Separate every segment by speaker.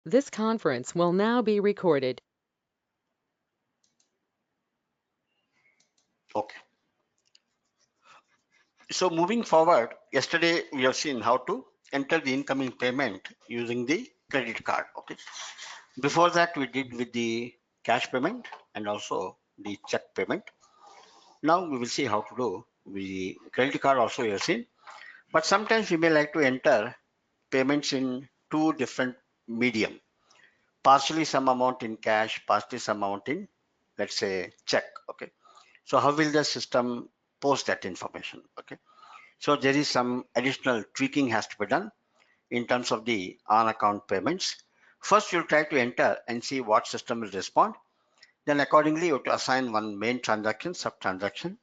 Speaker 1: This conference will now be recorded.
Speaker 2: Okay. So moving forward, yesterday we have seen how to enter the incoming payment using the credit card. Okay. Before that, we did with the cash payment and also the check payment. Now we will see how to do with the credit card also we have seen. But sometimes we may like to enter payments in two different medium. Partially some amount in cash, partially some amount in, let's say, check. Okay. So how will the system post that information? Okay. So there is some additional tweaking has to be done in terms of the on account payments. First, you'll try to enter and see what system will respond. Then accordingly, you have to assign one main transaction, sub transaction,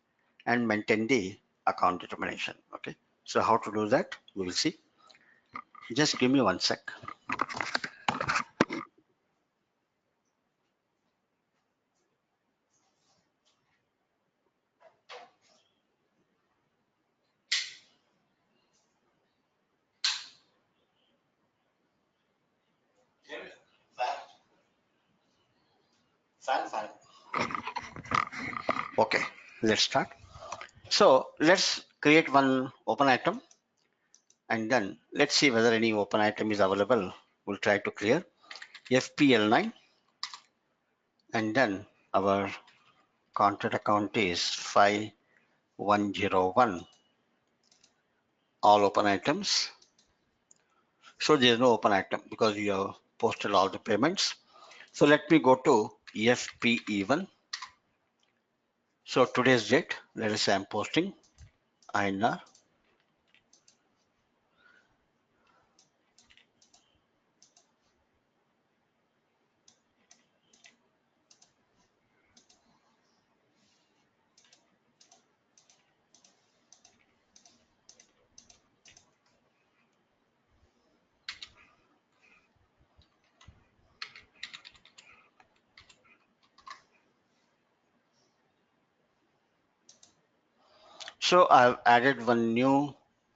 Speaker 2: and maintain the account determination. Okay. So how to do that, we will see. Just give me one sec. Fine. Okay, let's start. So let's create one open item and then let's see whether any open item is available. We'll try to clear FPL9 and then our contract account is 5101. All open items. So there is no open item because you have posted all the payments. So let me go to FPE1. So today's date, let us say I'm posting INR. So I've added one new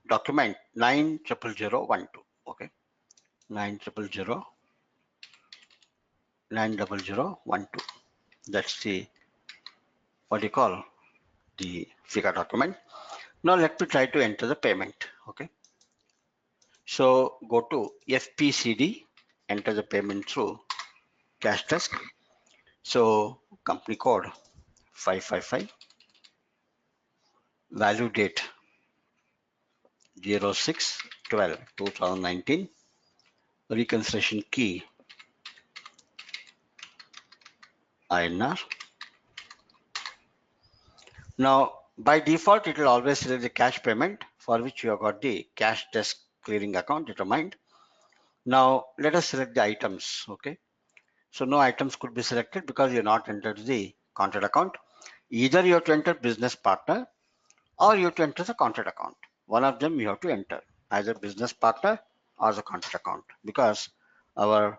Speaker 2: document 90012. Okay, 90012. That's the what you call the figure document. Now let me try to enter the payment. Okay, so go to FPCD, enter the payment through cash desk. So company code 555, value date 06/12/2019, reconciliation key INR. Now by default it will always select the cash payment for which you have got the cash desk clearing account determined. Now let us select the items. Okay, so no items could be selected because you have not entered the contract account. Either you have to enter business partner or you have to enter the contract account. One of them you have to enter, either business partner or the contract account, because our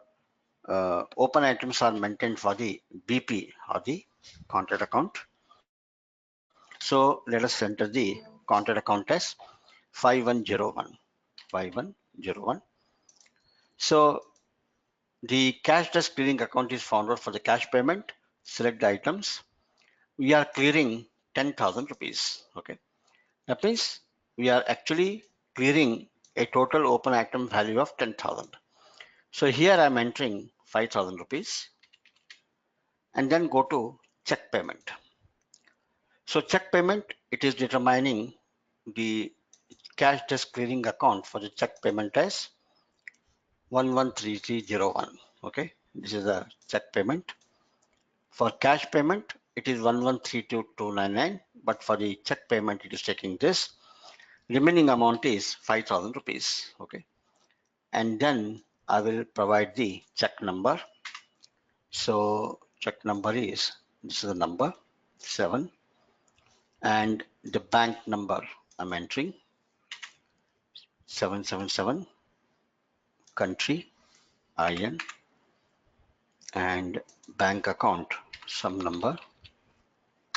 Speaker 2: open items are maintained for the BP or the contract account. So let us enter the contract account as 5101. 5101. So the cash desk clearing account is found out for the cash payment. Select the items. We are clearing 10,000 rupees. Okay. That means we are actually clearing a total open item value of 10,000. So here I'm entering 5,000 rupees and then go to check payment. So check payment, it is determining the cash desk clearing account for the check payment as 113301. Okay, this is a check payment. For cash payment, it is 1132,299, but for the check payment, it is taking this. Remaining amount is 5,000 rupees. Okay, and then I will provide the check number. So check number is, this is the number 7, and the bank number I'm entering 777, country IN, and bank account some number,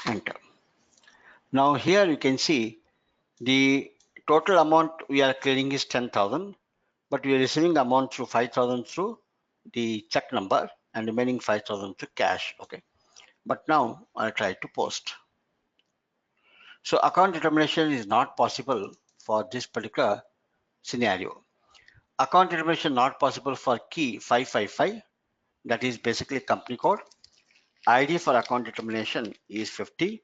Speaker 2: enter. Now here you can see the total amount we are clearing is 10,000, but we are receiving amount through 5,000 through the check number and remaining 5,000 to cash. Okay, but now I'll try to post. So account determination is not possible for this particular scenario. Account determination not possible for key 555, that is basically company code. ID for account determination is 50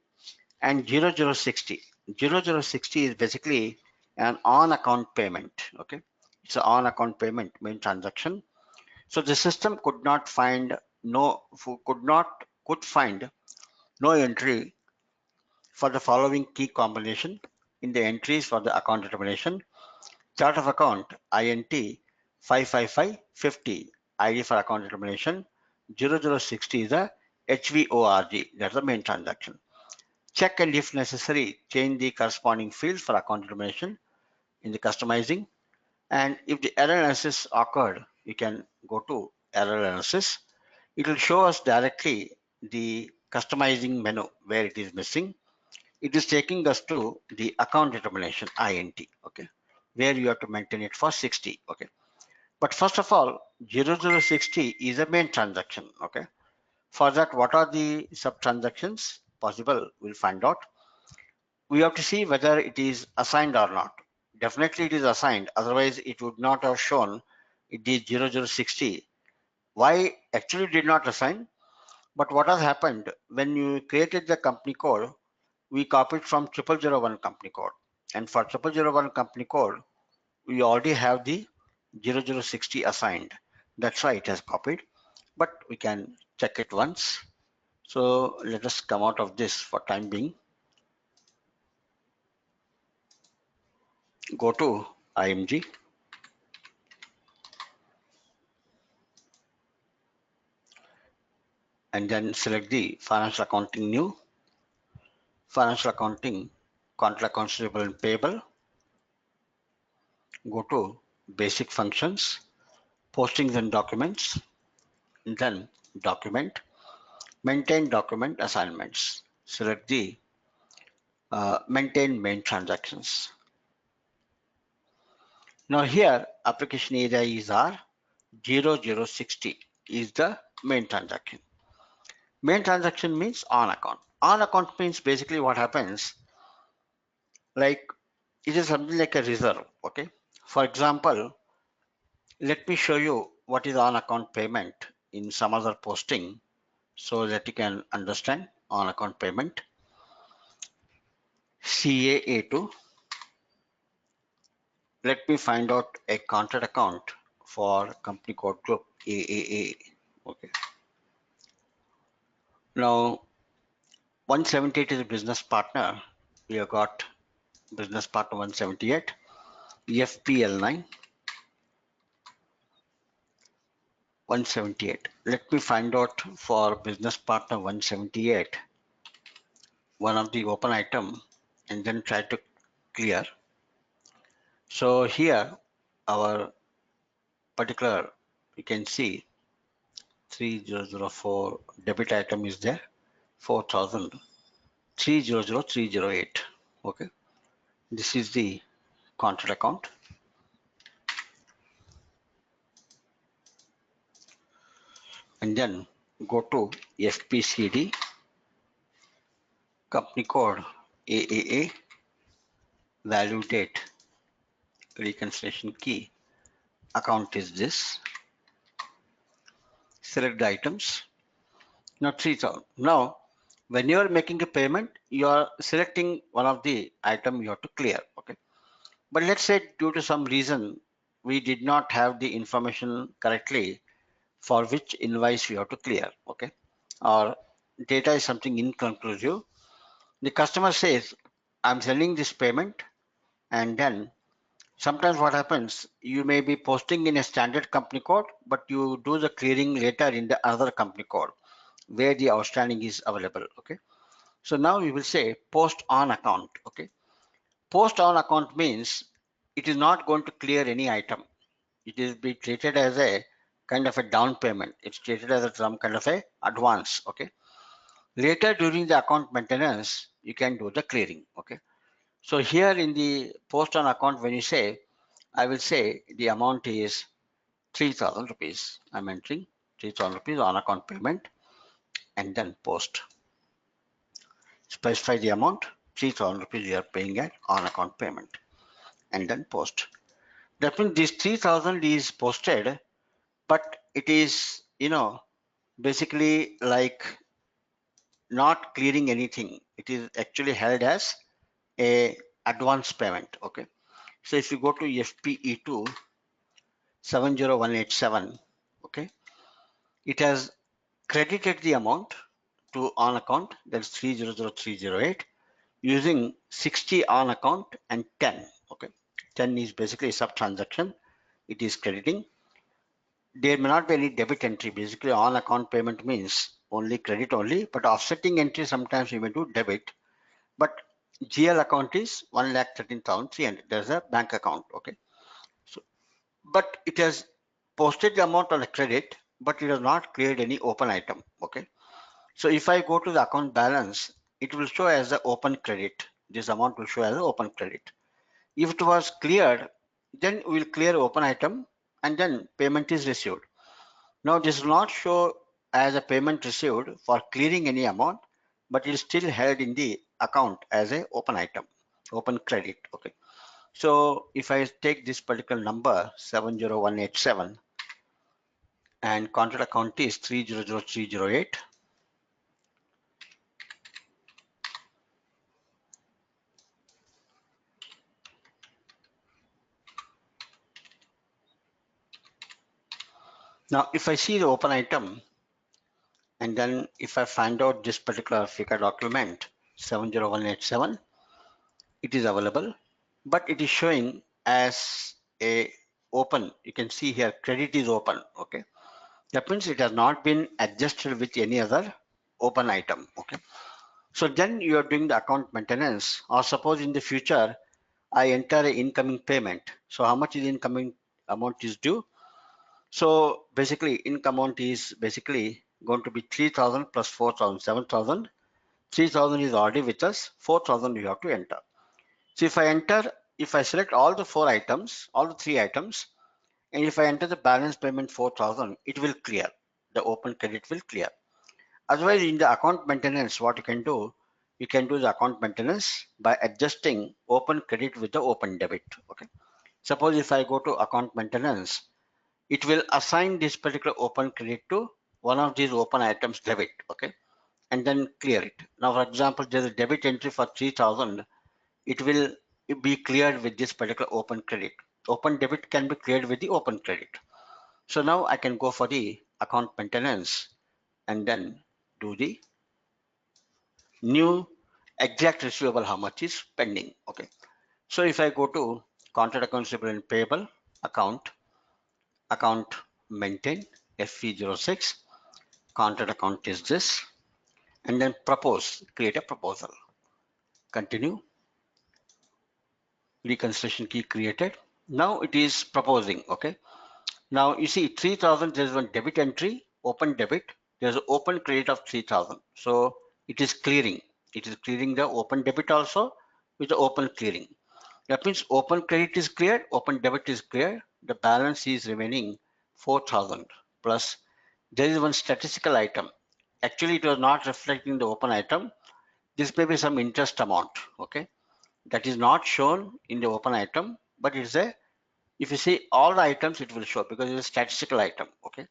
Speaker 2: and 0060. 0060 is basically an on account payment. Okay, it's an on account payment main transaction. So the system could not find could find no entry for the following key combination in the entries for the account determination. Chart of account INT 55550 ID for account determination. 0060 is a HVORG, that's the main transaction. Check and if necessary, change the corresponding fields for account determination in the customizing. And if the error analysis occurred, you can go to error analysis. It will show us directly the customizing menu where it is missing. It is taking us to the account determination INT, okay, where you have to maintain it for 60, okay. But first of all, 0060 is a main transaction, okay. For that, what are the sub transactions possible? We'll find out. We have to see whether it is assigned or not. Definitely it is assigned, otherwise it would not have shown it is 0060. Why actually did not assign? But what has happened when you created the company code, we copied from 0001 company code. And for 0001 company code, we already have the 0060 assigned. That's why it has copied, but we can check it once. So let us come out of this for time being. Go to IMG. And then select the financial accounting new, financial accounting, contract accounts receivable and payable. Go to basic functions, postings and documents, and then document, maintain document assignments. Select the maintain main transactions. Now here application area is our 0060 is the main transaction. Main transaction means on account. On account means basically what happens, like it is something like a reserve. Okay, for example, let me show you what is on account payment in some other posting so that you can understand on account payment. CAA2. Let me find out a contract account for company code group AAA. Okay, now 178 is a business partner. We have got business partner 178, FPL9 178. Let me find out for business partner 178 one of the open item and then try to clear. So here our particular, you can see 3004 debit item is there, 4000, 300308. Okay, this is the contract account. And then go to FPCD, company code AAA, value date, reconciliation key, account is this. Select the items. Now 3000. Now when you are making a payment, you are selecting one of the item you have to clear. Okay, but let's say due to some reason we did not have the information correctly for which invoice we have to clear. Okay, or data is something inconclusive. The customer says, I'm sending this payment, and then sometimes what happens, you may be posting in a standard company code, but you do the clearing later in the other company code where the outstanding is available. Okay, so now we will say post on account. Okay, post on account means it is not going to clear any item. It is be treated as a kind of a down payment. It's treated as some kind of a advance. Okay, later during the account maintenance you can do the clearing. Okay, so here in the post on account, when you say, I will say the amount is 3,000 rupees. I'm entering 3,000 rupees on account payment and then post. Specify the amount, 3,000 rupees you are paying at on account payment and then post. That means this 3,000 is posted, but it is, basically like not clearing anything. It is actually held as a advance payment. Okay. So if you go to FPE2 70187, okay, it has credited the amount to on account, that's 300308, using 60 on account and 10. Okay, 10 is basically a sub transaction. It is crediting. There may not be any debit entry. Basically, on account payment means only credit only, but offsetting entry sometimes you may do debit. But GL account is 1,13,300. There's a bank account. Okay, so but it has posted the amount on a credit, but it has not cleared any open item. Okay, so if I go to the account balance, it will show as the open credit. This amount will show as an open credit. If it was cleared, then we will clear open item and then payment is received. Now this will not show as a payment received for clearing any amount, but it is still held in the account as a open item, open credit. Okay. So if I take this particular number 70187 and contract account is 300308, now if I see the open item and then if I find out this particular figure document 70187, it is available, but it is showing as a open. You can see here credit is open. Okay, that means it has not been adjusted with any other open item. Okay, so then you are doing the account maintenance, or suppose in the future I enter an incoming payment. So how much is incoming amount is due? So basically income amount is basically going to be 3,000 plus 4,000, 7,000. 3,000 is already with us, 4,000 you have to enter. So if I select all the four items, all the three items, and if I enter the balance payment 4,000, it will clear. The open credit will clear. Otherwise, in the account maintenance, what you can do the account maintenance by adjusting open credit with the open debit. Okay. Suppose if I go to account maintenance, it will assign this particular open credit to one of these open items debit. Okay. And then clear it. Now, for example, there's a debit entry for 3,000. It will be cleared with this particular open credit. Open debit can be cleared with the open credit. So now I can go for the account maintenance and then do the new exact receivable, how much is pending. Okay. So if I go to contract accounts receivable and payable account maintain FE06, contract account is this, and then propose, create a proposal. Continue. Reconciliation key created. Now it is proposing. Okay. Now you see 3,000, there's one debit entry, open debit. There's an open credit of 3,000. So it is clearing. It is clearing the open debit also with the open clearing. That means open credit is cleared, open debit is cleared. The balance is remaining 4,000 plus. There is one statistical item. Actually, it was not reflecting the open item. This may be some interest amount. Okay. That is not shown in the open item, but it's a, if you see all the items, it will show because it's a statistical item. Okay.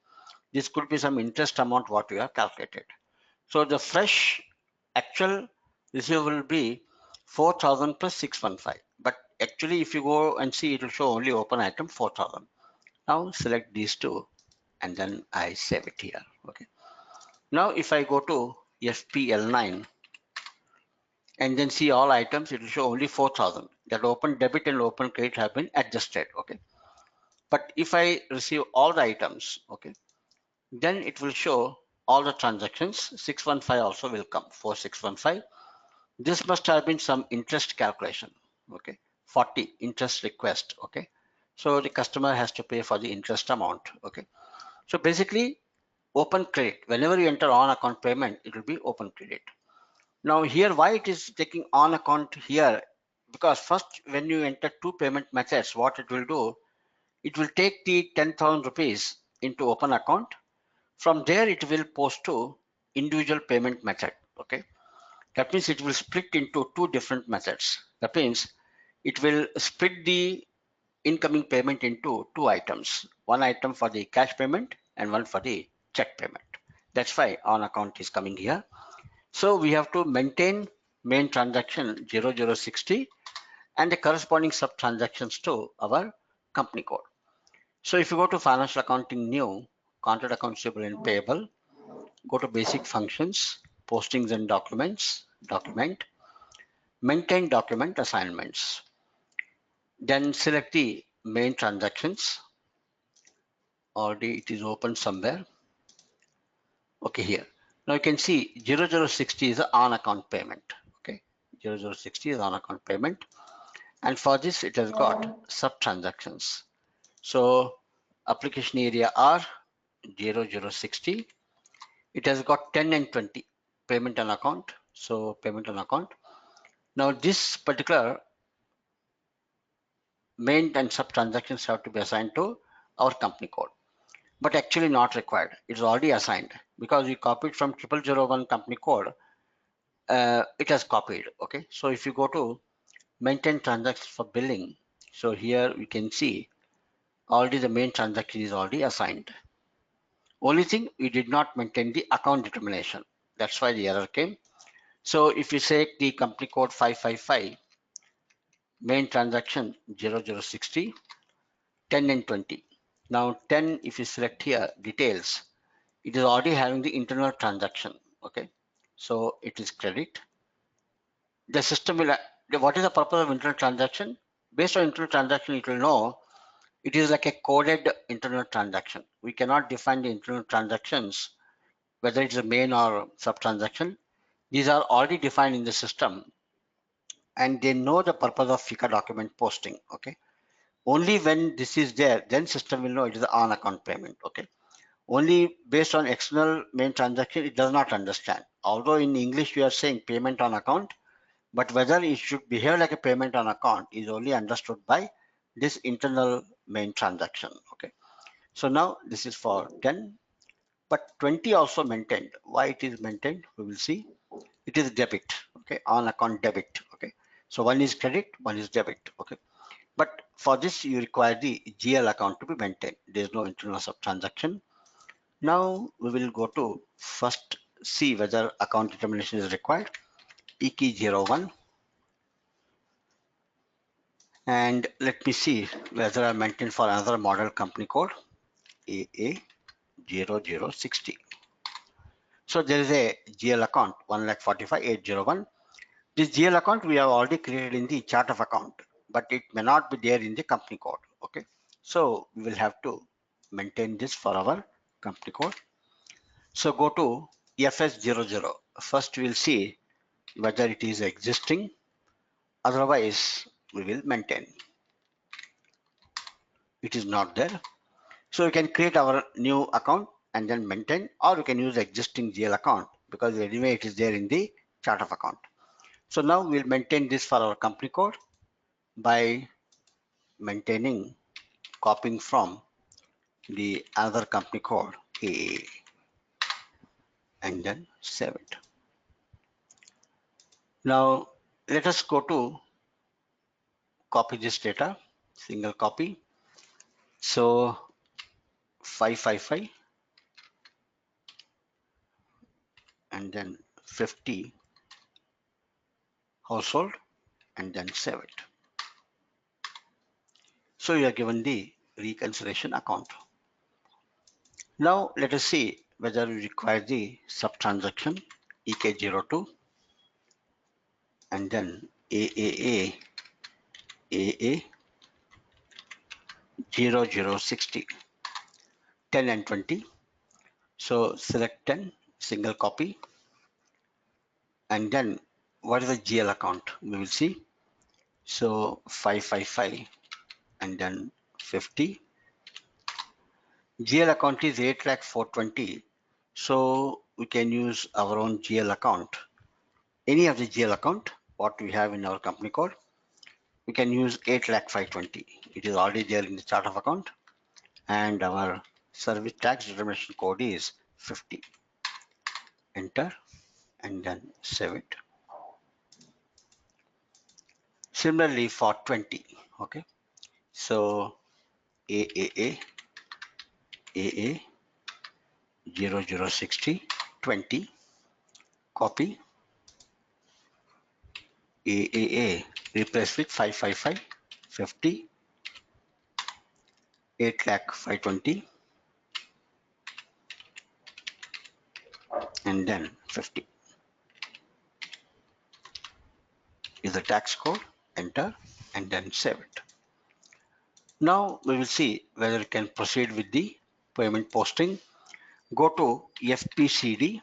Speaker 2: This could be some interest amount what we have calculated. So the fresh actual receivable will be 4,000 plus 615. But actually, if you go and see, it will show only open item 4,000. Now select these two and then I save it here. Okay. Now if I go to FPL9 and then see all items, it will show only 4,000. That open debit and open credit have been adjusted. Okay. But if I receive all the items, okay, then it will show all the transactions. 615 also will come, 4615. This must have been some interest calculation. Okay. 40 interest request. Okay. So the customer has to pay for the interest amount. Okay. So basically open credit, whenever you enter on account payment, it will be open credit. Now here, why it is taking on account here? Because first, when you enter two payment methods, what it will do, it will take the 10,000 rupees into open account. From there, it will post to individual payment method. Okay, that means it will split into two different methods. That means it will split the incoming payment into two items, one item for the cash payment and one for the check payment. That's why on account is coming here. So we have to maintain main transaction 0060 and the corresponding sub transactions to our company code. So if you go to financial accounting new, contract accounts payable and payable, go to basic functions, postings and documents, document, maintain document assignments. Then select the main transactions. Already it is open somewhere. Okay, here. Now you can see 0060 is an on account payment. Okay, 0060 is on account payment. And for this, it has got sub transactions. So application area R 0060. It has got 10 and 20 payment on account. So payment on account. Now this particular main and sub transactions have to be assigned to our company code, but actually not required. It's already assigned because we copied from 0001 company code. It has copied. Okay, so if you go to maintain transactions for billing, so here we can see already the main transaction is already assigned. Only thing, we did not maintain the account determination. That's why the error came. So if you say the company code 555, main transaction 0060, 10 and 20. Now 10, if you select here details, it is already having the internal transaction. Okay, so it is credit. The system will, what is the purpose of internal transaction? Based on internal transaction, it will know it is like a coded internal transaction. We cannot define the internal transactions, whether it's a main or sub transaction. These are already defined in the system and they know the purpose of FICA document posting. Okay, only when this is there, then system will know it is on account payment. Okay, only based on external main transaction, it does not understand. Although in English we are saying payment on account, but whether it should behave like a payment on account is only understood by this internal main transaction. Okay, so now this is for 10, but 20 also maintained. Why it is maintained, we will see. It is debit. Okay, on account debit. Okay, so one is credit, one is debit. Okay, but for this you require the GL account to be maintained. There is no internal sub transaction. Now we will go to first see whether account determination is required. EK01, and let me see whether I maintain for another model company code AA0060. So there is a GL account 1,45,801. This GL account we have already created in the chart of account, but it may not be there in the company code. Okay, so we will have to maintain this for our company code. So go to FS00. First we will see whether it is existing. Otherwise, we will maintain. It is not there. So we can create our new account and then maintain, or we can use existing GL account because anyway it is there in the chart of account. So now we'll maintain this for our company code by maintaining, copying from the other company code A and then save it. Now let us go to copy this data, single copy. So 555 and then 50 household and then save it. So you are given the reconciliation account. Now let us see whether we require the sub transaction EK02 and then AAA AA 0060 10 and 20. So select 10, single copy, and then what is the GL account we will see. So 555 and then 50. GL account is 8,420,000. So we can use our own GL account, any of the GL account what we have in our company code. we can use 8,520,000. It is already there in the chart of account, and our service tax determination code is 50. Enter and then save it. Similarly for 20, okay. So AAA 0060 20, copy AAA, replace with 555 50, 8,520,000 and then 50 is the tax code. Enter and then save it. Now we will see whether we can proceed with the payment posting. Go to FPCD,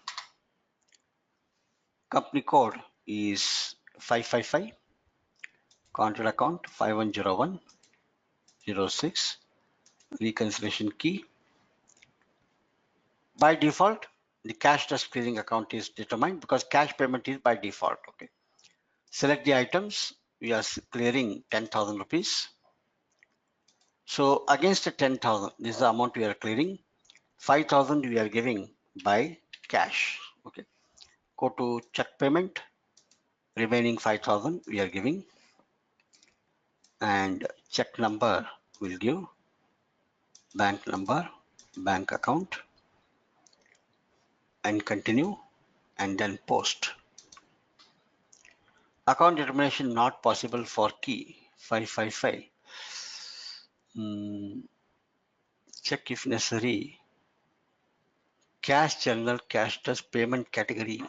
Speaker 2: company code is 555, contract account 510106, reconciliation key. By default, the cash trust clearing account is determined because cash payment is by default. Okay. Select the items. We are clearing 10,000 rupees. So against the 10,000, this is the amount we are clearing. 5,000 we are giving by cash. Okay. Go to check payment. Remaining 5,000 we are giving, and check number will give bank number, bank account, and continue and then post. Account determination not possible for key 555. Check if necessary. Cash channel, cash trust, payment category,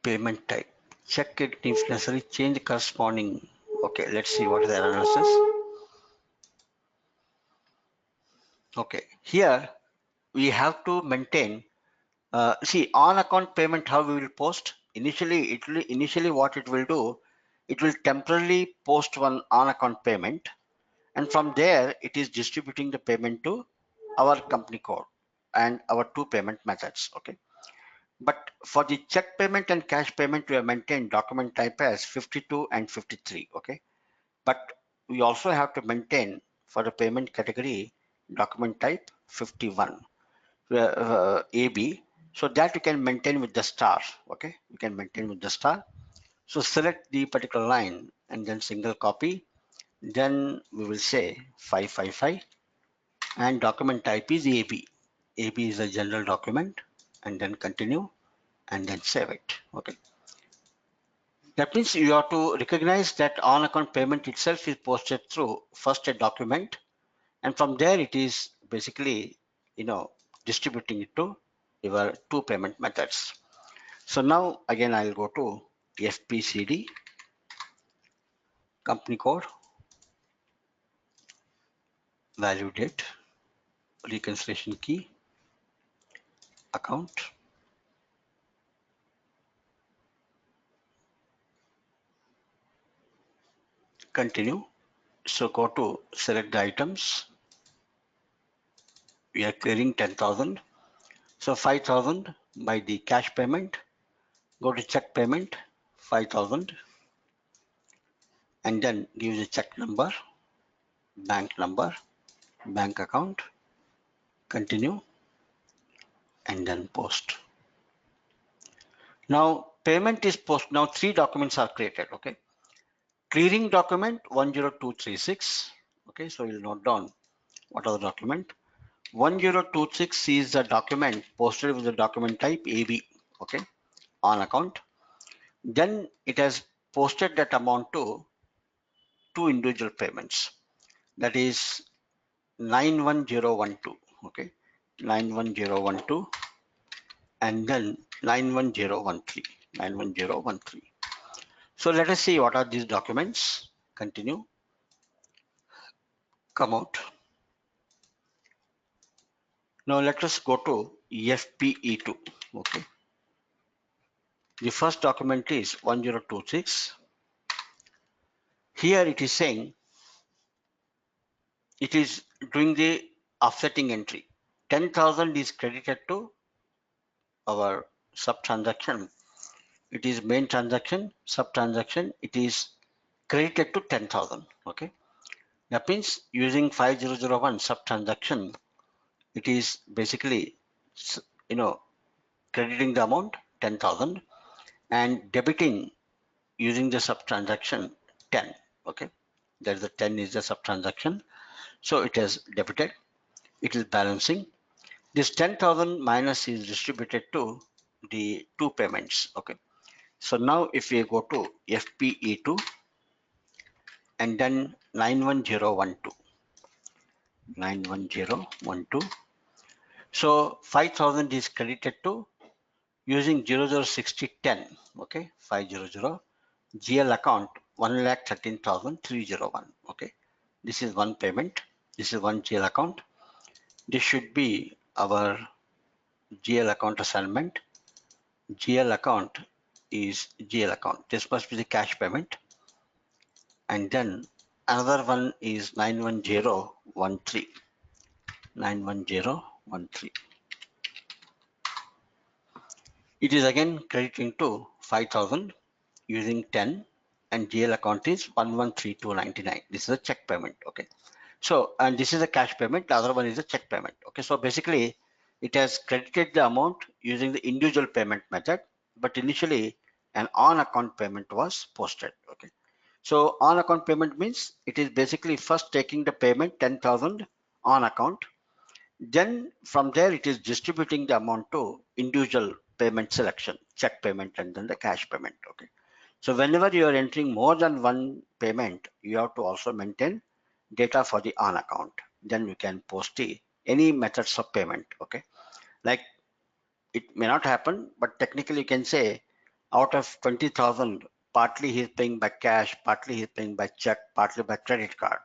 Speaker 2: payment type. Check it if necessary, change corresponding. Okay, let's see what is the analysis. Okay, here we have to maintain. See, on account payment, how we will post. Initially what it will do, it will temporarily post one on account payment, and from there it is distributing the payment to our company code and our two payment methods. Okay. But for the check payment and cash payment, we have maintained document type as 52 and 53. Okay. But we also have to maintain for the payment category document type 51 AB, so that you can maintain with the star. Okay, you can maintain with the star. So select the particular line and then single copy. Then we will say 555 and document type is AB. AB is a general document, and then continue and then save it. Okay. That means you have to recognize that on account payment itself is posted through first a document, and from there it is basically, distributing it to your two payment methods. So now again I'll go to FPCD, company code, value date, reconciliation key, account, continue. So go to select the items. We are clearing 10,000. So 5,000 by the cash payment. Go to check payment, 5,000, and then give the check number, bank number, bank account, continue, and then post. Now payment is post. Now three documents are created. Okay. Clearing document 10236. Okay, so you'll note down what are the document. 1026 is the document posted with the document type AB. Okay, on account. Then it has posted that amount to two individual payments. That is 91012. Okay, 91012 and then 91013. 91013. So let us see what are these documents. Continue. Come out. Now let us go to FPE2. Okay. The first document is 1026. Here it is saying it is doing the offsetting entry. 10,000 is credited to our sub transaction it is main transaction, sub transaction, it is credited to 10,000. Okay, that means using 5001 sub transaction, it is basically, you know, crediting the amount 10,000 and debiting using the sub transaction 10. Okay, that's the 10 is the sub transaction, so it is debited, it is balancing. This 10,000 minus is distributed to the two payments. Okay, so now if we go to FPE2 and then 91012, 91012, so 5,000 is credited to using 006010. Okay, 500 GL account 1,13,301. Okay, this is one payment, this is one GL account. This should be our GL account assignment. GL account is GL account. This must be the cash payment. And then another one is 91013. 91013. It is again crediting to 5,000 using 10 and GL account is 113299. This is a check payment. Okay. So, and this is a cash payment. The other one is a check payment. Okay. So basically it has credited the amount using the individual payment method, but initially an on account payment was posted. Okay. So on account payment means it is basically first taking the payment 10,000 on account. Then from there it is distributing the amount to individual payment selection, check payment and then the cash payment. Okay. So whenever you are entering more than one payment, you have to also maintain data for the on account. Then you can post any methods of payment. Okay. Like it may not happen, but technically you can say out of 20,000, partly he's paying by cash, partly he's paying by check, partly by credit card,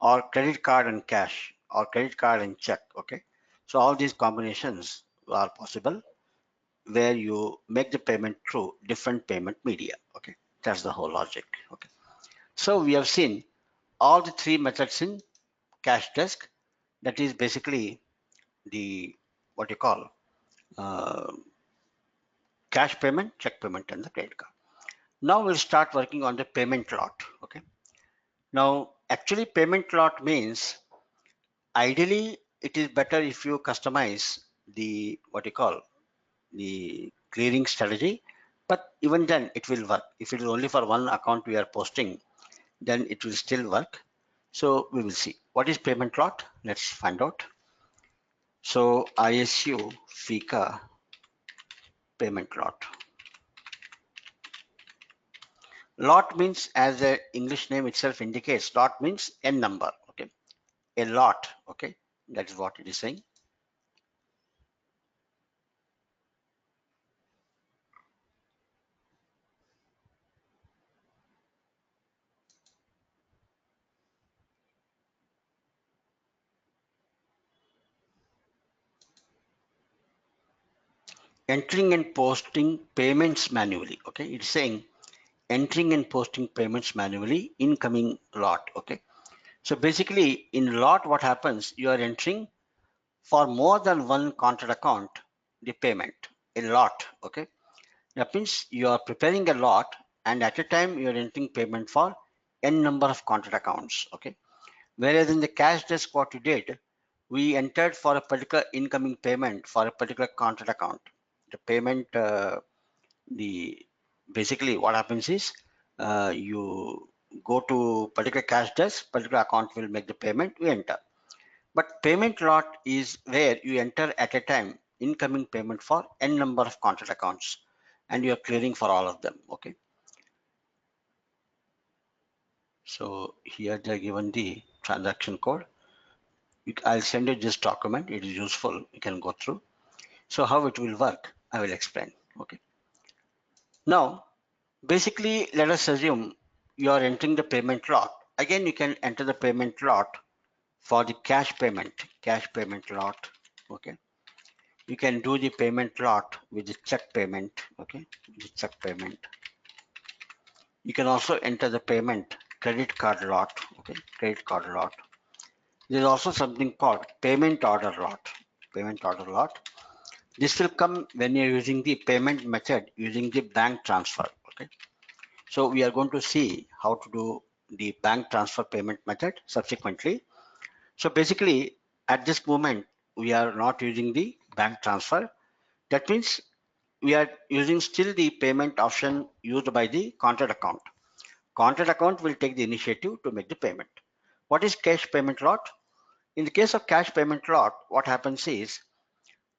Speaker 2: or credit card and cash, or credit card and check. Okay. So all these combinations are possible where you make the payment through different payment media. Okay. That's the whole logic. Okay. So we have seen all the three methods in cash desk. That is basically the what you call uh, cash payment, check payment, and the credit card. Now we'll start working on the payment lot. Okay. Now actually payment lot means ideally it is better if you customize the what you call the clearing strategy, but even then it will work. If it is only for one account we are posting, then it will still work. So we will see what is payment lot. Let's find out. So ISU FICA payment lot. Lot means, as the English name itself indicates, lot means n number. Okay, a lot. Okay, that is what it is saying. Entering and posting payments manually. Okay, it's saying entering and posting payments manually, incoming lot. Okay, so basically in lot what happens, you are entering for more than one contract account the payment, a lot. Okay, that means you are preparing a lot and at a time you are entering payment for n number of contract accounts. Okay, whereas in the cash desk what you did, we entered for a particular incoming payment for a particular contract account. The payment the basically what happens is you go to particular cash desk, particular account will make the payment, we enter. But payment lot is where you enter at a time incoming payment for n number of contract accounts and you are clearing for all of them. Okay, so here they are given the transaction code. I'll send you this document, it is useful, you can go through. So how it will work I will explain. Okay, now basically, let us assume you are entering the payment lot. Again, you can enter the payment lot for the cash payment lot. Okay. You can do the payment lot with the check payment. Okay. The check payment. You can also enter the payment credit card lot. Okay. Credit card lot. There is also something called payment order lot. Payment order lot. This will come when you're using the payment method using the bank transfer. Okay. So we are going to see how to do the bank transfer payment method subsequently. So basically, at this moment, we are not using the bank transfer. That means we are using still the payment option used by the contract account. Contract account will take the initiative to make the payment. What is cash payment lot? In the case of cash payment lot, what happens is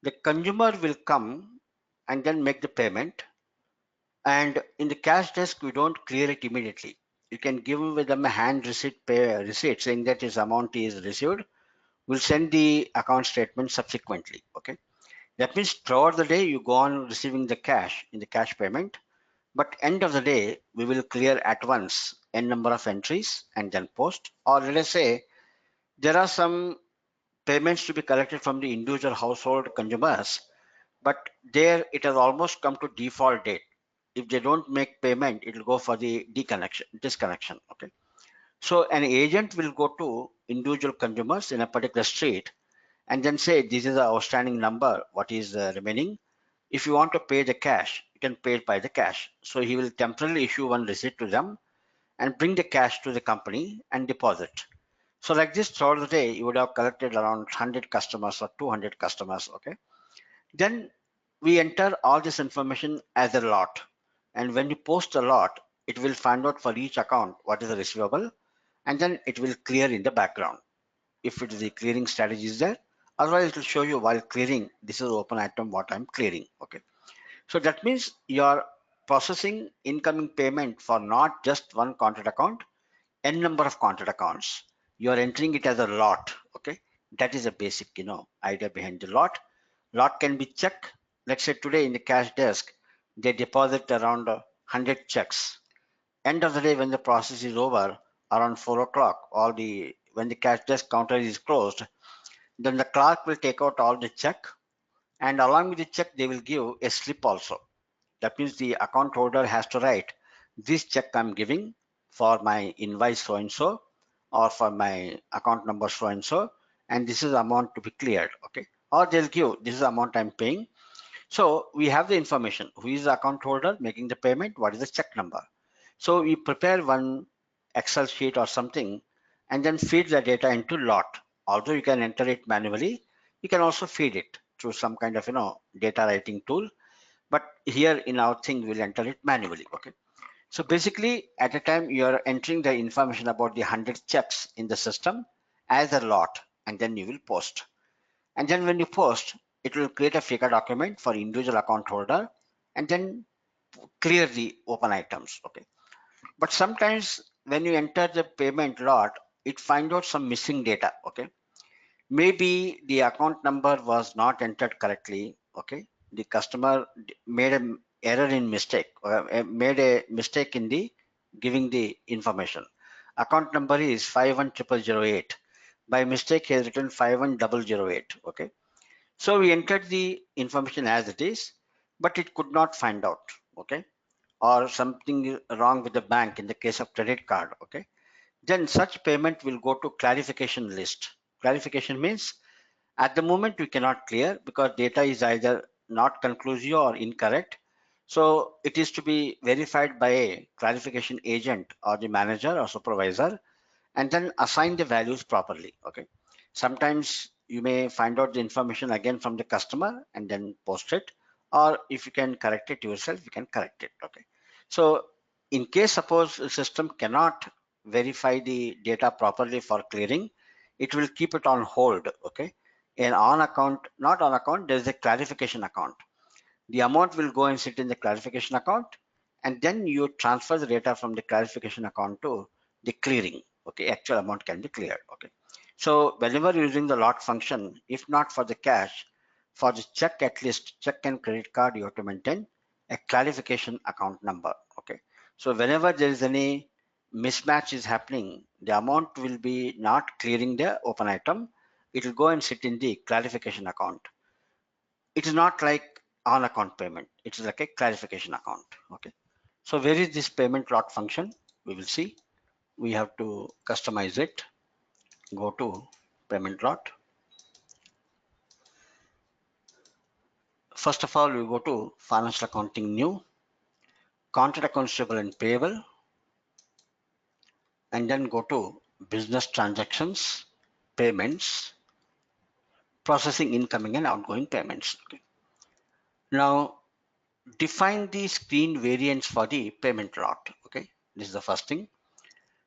Speaker 2: the consumer will come and then make the payment. And in the cash desk, we don't clear it immediately. You can give them a hand receipt saying that his amount is received. We'll send the account statement subsequently. Okay. That means throughout the day, you go on receiving the cash in the cash payment. But end of the day, we will clear at once n number of entries and then post. Or let us say there are some payments to be collected from the individual household consumers, but there it has almost come to default date. If they don't make payment, it will go for the disconnection. Okay. So an agent will go to individual consumers in a particular street and then say, this is the outstanding number, what is remaining. If you want to pay the cash, you can pay it by the cash. So he will temporarily issue one receipt to them and bring the cash to the company and deposit. So like this throughout the day, you would have collected around 100 customers or 200 customers. Okay. Then we enter all this information as a lot. And when you post a lot, it will find out for each account what is the receivable, and then it will clear in the background if it is the clearing strategy is there. Otherwise, it will show you while clearing, this is open item, what I'm clearing. Okay. So that means you're processing incoming payment for not just one contract account, n number of contract accounts. You're entering it as a lot. Okay. That is a basic, idea behind the lot. Lot can be checked. Let's say today in the cash desk, they deposit around 100 checks. End of the day, when the process is over, around 4 o'clock, when the cash desk counter is closed, then the clerk will take out all the check, and along with the check, they will give a slip also. That means the account holder has to write, this check I'm giving for my invoice so and so, or for my account number so and this is the amount to be cleared. Okay. Or they'll give, this is the amount I'm paying. So we have the information, who is the account holder making the payment, what is the check number. So we prepare one Excel sheet or something and then feed the data into lot. Although you can enter it manually, you can also feed it through some kind of data writing tool. But here in our thing, we'll enter it manually. Okay. So basically, at a time you are entering the information about the 100 checks in the system as a lot, and then you will post. And then when you post, it will create a figure document for individual account holder and then clear the open items. Okay. But sometimes when you enter the payment lot, it finds out some missing data. Okay. Maybe the account number was not entered correctly. Okay. The customer made an error in mistake, or made a mistake in the giving the information. Account number is 510008. By mistake, he has written 51008. Okay. So we entered the information as it is, but it could not find out. Okay. Or something wrong with the bank in the case of credit card. Okay. Then such payment will go to clarification list. Clarification means at the moment we cannot clear because data is either not conclusive or incorrect. So it is to be verified by a clarification agent or the manager or supervisor and then assign the values properly. Okay. Sometimes you may find out the information again from the customer and then post it, or if you can correct it yourself, you can correct it. Okay. So in case suppose the system cannot verify the data properly for clearing, it will keep it on hold. Okay. And on account, not on account, there is a clarification account. The amount will go and sit in the clarification account, and then you transfer the data from the clarification account to the clearing. Okay, actual amount can be cleared. Okay, so whenever using the lot function, if not for the cash, for the check, at least check and credit card, you have to maintain a clarification account number. Okay, so whenever there is any mismatch is happening, the amount will be not clearing the open item. It will go and sit in the clarification account. It is not like on account payment. It is like a clarification account. Okay. So where is this payment lot function? We will see. We have to customize it. Go to payment lot. First of all, we go to financial accounting new, contract accounts payable and payable, and then go to business transactions, payments, processing incoming and outgoing payments. Okay. Now define the screen variants for the payment lot. Okay, this is the first thing.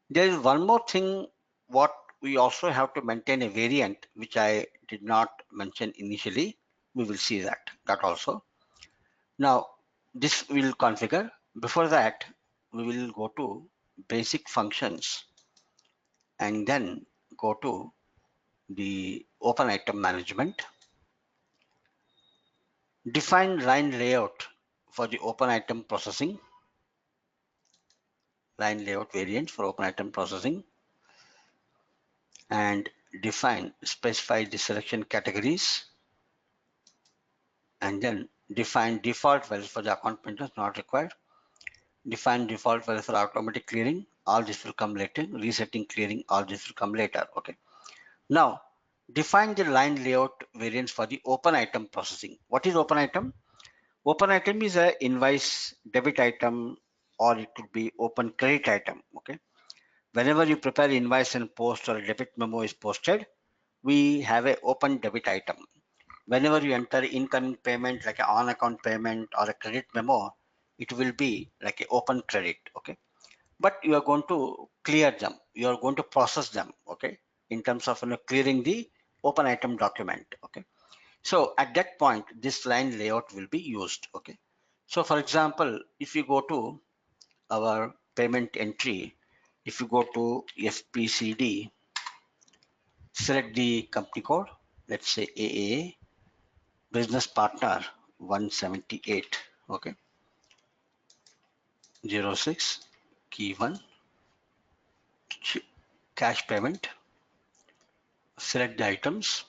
Speaker 2: There is one more thing what we also have to maintain a variant which I did not mention initially. We will see that also. Now this will configure. Before that, we will go to basic functions and then go to the open item management. Define line layout for the open item processing, line layout variant for open item processing, and specify the selection categories, and then define default values for the account printers not required. Define default values for automatic clearing. All this will come later. Resetting clearing. All this will come later. Okay. Now define the line layout variants for the open item processing. What is open item? Open item is a invoice debit item, or it could be open credit item. Okay. Whenever you prepare invoice and post or a debit memo is posted, we have a open debit item. Whenever you enter incoming payment like an on account payment or a credit memo, it will be like an open credit. Okay. But you are going to clear them. You are going to process them. Okay. In terms of clearing the open item document. Okay. So at that point, this line layout will be used. Okay. So for example, if you go to our payment entry, if you go to FPCD, select the company code, let's say AA, business partner 178, okay, 06, key 1, cash payment, select the items.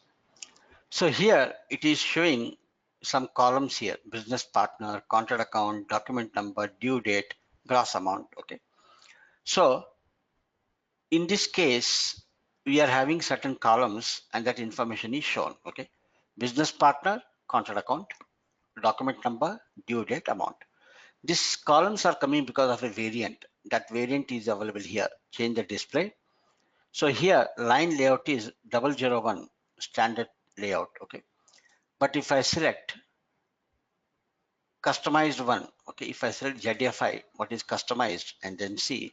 Speaker 2: So here it is showing some columns here, business partner, contract account, document number, due date, gross amount. Okay. So in this case, we are having certain columns and that information is shown. Okay. Business partner, contract account, document number, due date, amount. These columns are coming because of a variant. That variant is available here. Change the display. So here line layout is 001 standard layout. Okay. But if I select customized one, okay, if I select ZFI, what is customized, and then see,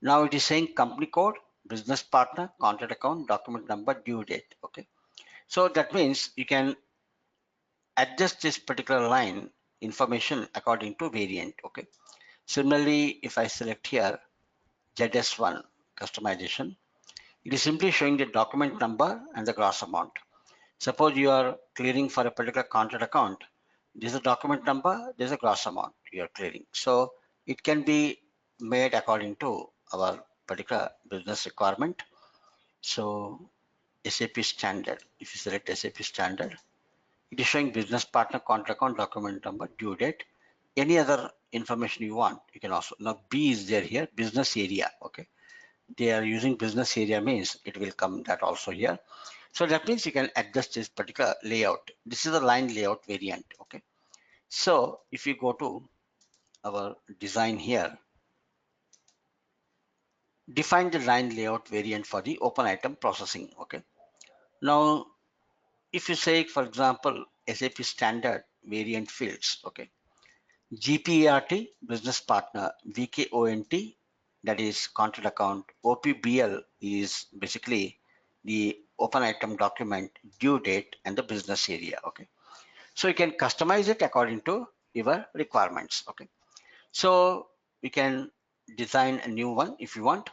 Speaker 2: now it is saying company code, business partner, contract account, document number, due date. Okay. So that means you can adjust this particular line information according to variant. Okay. Similarly, if I select here ZS1 customization, it is simply showing the document number and the gross amount. Suppose you are clearing for a particular contract account, this is a document number, this is a gross amount you are clearing. So it can be made according to our particular business requirement. So SAP standard, if you select SAP standard, it is showing business partner, contract account, document number, due date. Any other information you want, you can also. Now B is there here, business area. Okay, they are using business area means it will come that also here. So that means you can adjust this particular layout. This is a line layout variant. Okay. So if you go to our design here, define the line layout variant for the open item processing. Okay. Now, if you say, for example, SAP standard variant fields. Okay. GPART, business partner, VKONT, that is contract account, OPBL is basically the open item document, due date, and the business area. Okay. So you can customize it according to your requirements. Okay. So we can design a new one if you want.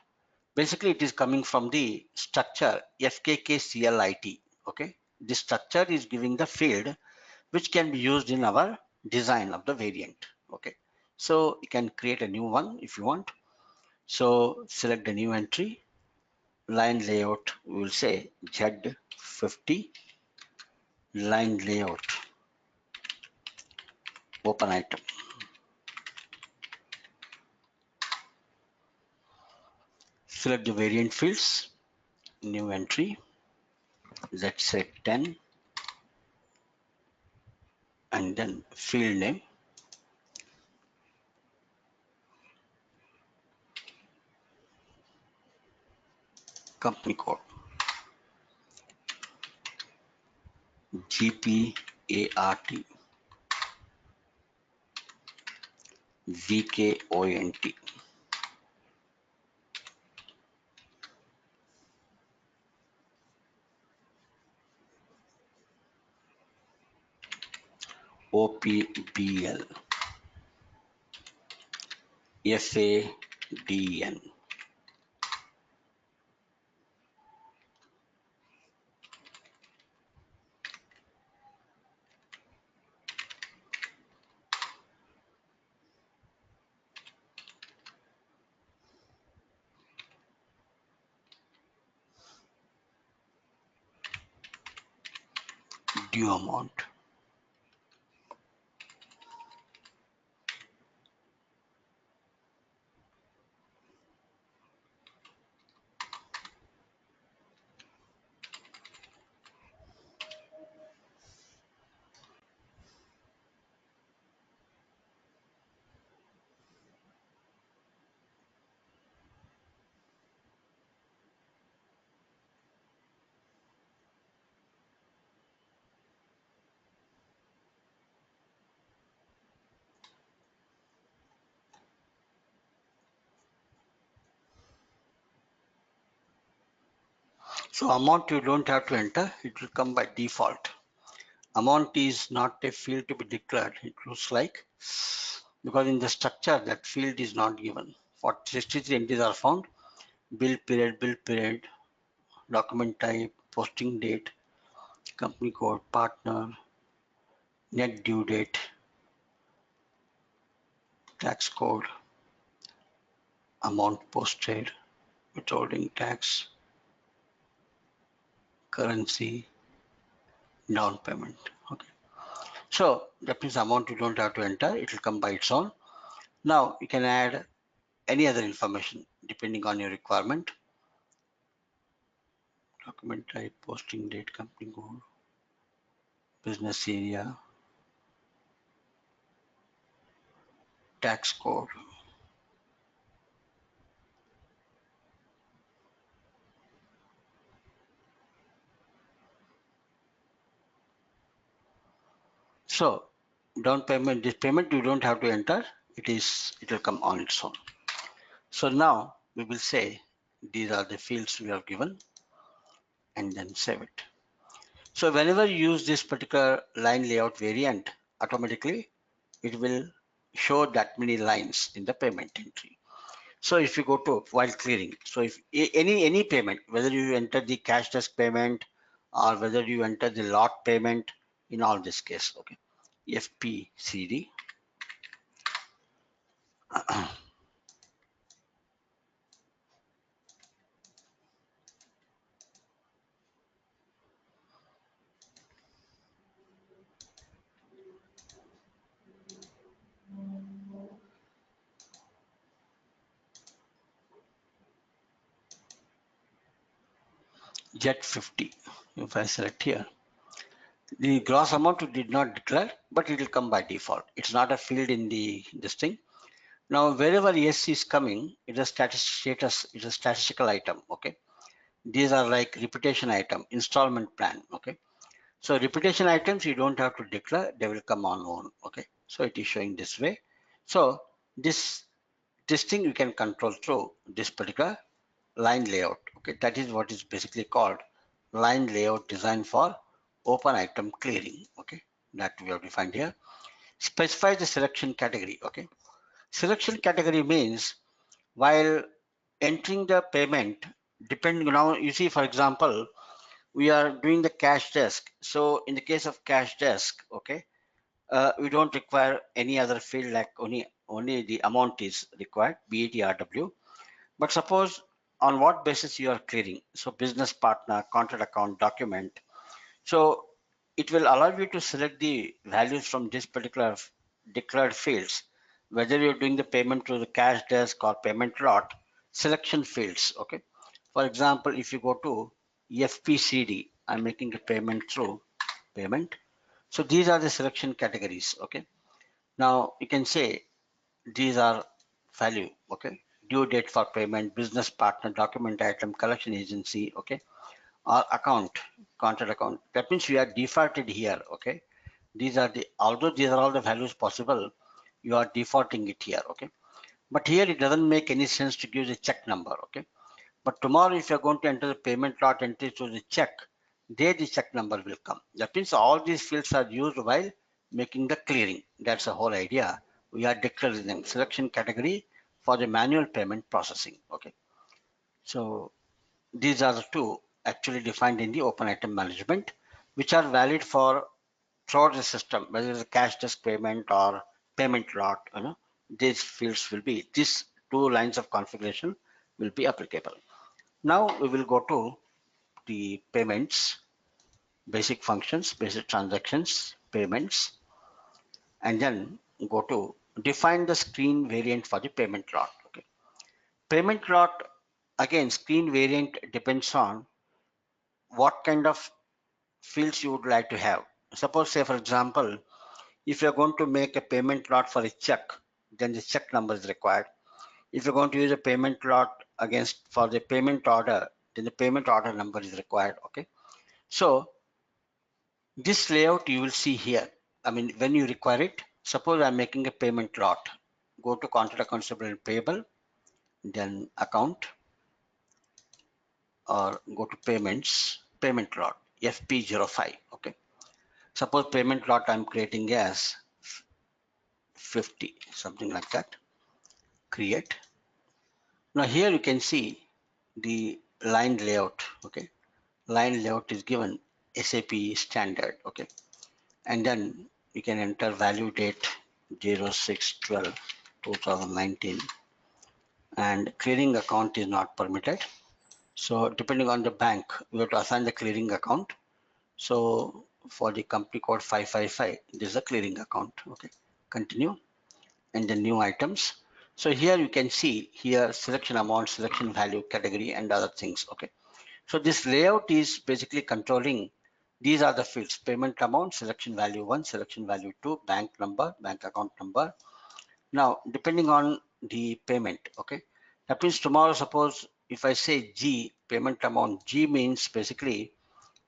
Speaker 2: Basically, it is coming from the structure FKKCLIT. Okay. This structure is giving the field which can be used in our design of the variant. Okay. So you can create a new one if you want. So select the new entry, line layout, we will say Z50, line layout, open item. Select the variant fields, new entry, let's say 10, and and then field name, company code, GPART, VKONT, OPBL, FADN. Due amount. So amount you don't have to enter, it will come by default. Amount is not a field to be declared. It looks like, because in the structure that field is not given. For 63 entries are found: bill period, document type, posting date, company code, partner, net due date, tax code, amount posted, withholding tax, currency, down payment. Okay. So that means amount you don't have to enter, it will come by its own. Now you can add any other information depending on your requirement. Document type, posting date, company code, business area, tax code. So down payment, this payment you don't have to enter, it will come on its own. So now we will say these are the fields we have given and then save it. So whenever you use this particular line layout variant, automatically it will show that many lines in the payment entry. So if you go to while clearing, so if any payment, whether you enter the cash desk payment or whether you enter the lot payment, in all this case, okay, FPCD, Jet 50. If I select here, the gross amount you did not declare, but it will come by default. It's not a field in this thing. Now wherever yes is coming, it's a status, it's a statistical item. Okay, these are like repetition item, installment plan. Okay, so repetition items you don't have to declare, they will come on own. Okay, so it is showing this way. So this thing you can control through this particular line layout. Okay, that is what is basically called line layout designed for open item clearing. Okay, that we have defined here. Specify the selection category. Okay, selection category means while entering the payment, depending now, you see, for example, we are doing the cash desk. So in the case of cash desk, okay, we don't require any other field, like only the amount is required, BATRW. But suppose on what basis you are clearing, so business partner, contract account, document, so it will allow you to select the values from this particular declared fields, whether you're doing the payment through the cash desk or payment lot, selection fields. Okay, for example, if you go to FPCD, I'm making a payment through payment. So these are the selection categories. Okay. Now you can say these are value. Okay. Due date for payment, business partner, document item, collection agency. Okay. Or account, contract account. That means we are defaulted here. Okay. These are the, although these are all the values possible, you are defaulting it here. Okay. But here it doesn't make any sense to give the check number. Okay. But tomorrow, if you're going to enter the payment lot entry to the check, there the check number will come. That means all these fields are used while making the clearing. That's the whole idea. We are declaring selection category for the manual payment processing. Okay. So these are the two actually defined in the open item management, which are valid for throughout the system, whether it's a cash desk payment or payment lot. These fields will be, these two lines of configuration will be applicable. Now we will go to the payments, basic functions, basic transactions, payments, and then go to define the screen variant for the payment lot. Okay. Payment lot, again, screen variant depends on what kind of fields you would like to have. Suppose, say for example, if you're going to make a payment lot for a check, then the check number is required. If you're going to use a payment lot against for the payment order, then the payment order number is required. Okay. So this layout you will see here. I mean, when you require it, suppose I'm making a payment lot. Go to contract account and payable, then account, or go to payments, payment lot, FP05. Okay. Suppose payment lot I'm creating as 50, something like that. Create. Now here you can see the line layout. Okay. Line layout is given SAP standard. Okay. And then you can enter value date 06/12/2019, and clearing account is not permitted. So depending on the bank, you have to assign the clearing account. So for the company code 555, this is a clearing account. Okay, continue, and the new items. So here you can see here selection amount, selection value, category, and other things. Okay, so this layout is basically controlling. These are the fields: payment amount, selection value 1, selection value 2, bank number, bank account number. Now, depending on the payment, okay, that means tomorrow, suppose if I say G, payment amount, G means basically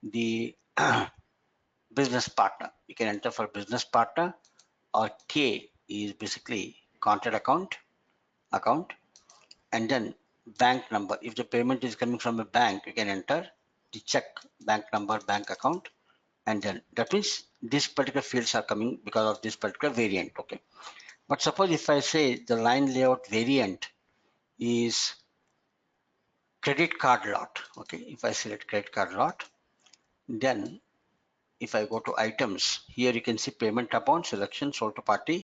Speaker 2: the business partner. You can enter for business partner, or K is basically contract account, and then bank number. If the payment is coming from a bank, you can enter the check, bank number, bank account, and then that means these particular fields are coming because of this particular variant. Okay. But suppose if I say the line layout variant is credit card lot. Okay. If I select credit card lot, then if I go to items, here you can see payment amount, selection, sold to party,